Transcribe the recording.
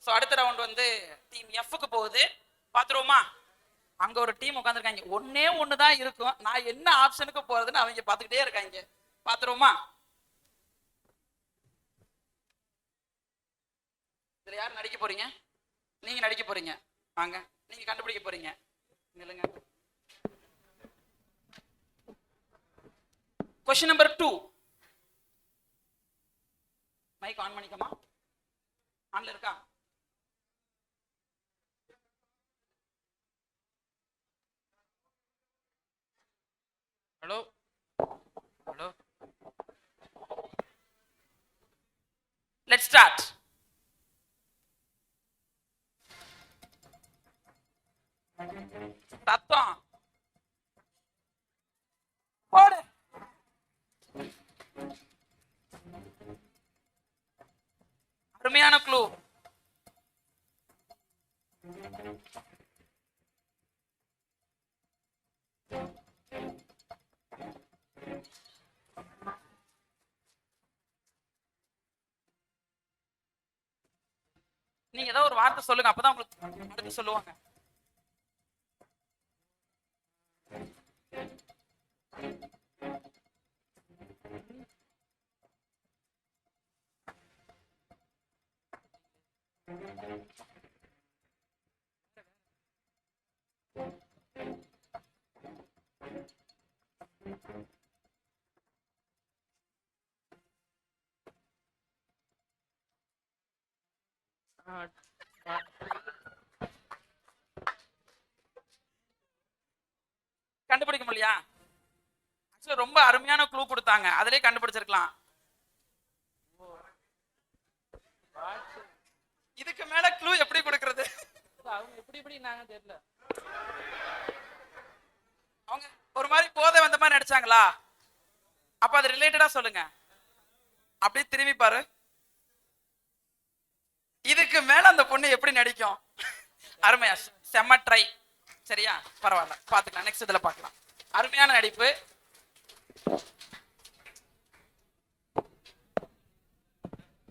So அடுத்த round வந்து team எஃப்க்கு போகுது. பார்த்துருவோமா? அங்க ஒரு டீம் உட்காந்துருக்காங்க. ஒன்னே ஒண்ணுதான் இருக்கும். நான் என்ன ஆப்ஷனுக்கு போறதுன்னு அவங்க பார்த்துக்கிட்டே இருக்காங்க. பார்த்துருவோமா? இதுல யார் நடிக்க போறீங்க? நீங்க நடிக்க போறீங்க. வாங்க, நீங்க கண்டுபிடிக்க போறீங்க. Question number 2. மைக் ஆன் பண்ணிக்கமா? ஆன்ல இருக்கா? Hello hello, let's start. சத்தம் போடு. அருமையான க்ளூ. நீங்க ஏதோ ஒரு வார்த்தை சொல்லுங்க, அப்பதான் உங்களுக்கு அடுத்து சொல்லுவாங்க. கண்டுபிடிக்க முடியா? ஆக்சுவலா ரொம்ப அருமையான க்ளூ கொடுத்தாங்க, அதிலே கண்டுபிடிச்சிருக்கலாம். இதுக்கு மேல க்ளூ எப்படி கொடுக்கிறது? அவங்க எப்படி நாங்க தெரியல. அவங்க ஒரு மாதிரி போதை வந்த மாதிரி நடிச்சாங்களா? அப்ப அது ரிலேட்டடா சொல்லுங்க. அப்படியே திரும்பி பாரு. இதுக்கு மேல அந்த பொண்ணு எப்படி நடிக்கும்? அருமையா, செம்ம ட்ரை. சரியா, பரவாயில்ல, பாத்துக்கலாம். நெக்ஸ்ட் இதுல பாக்கலாம். அருமையான நடிப்பு.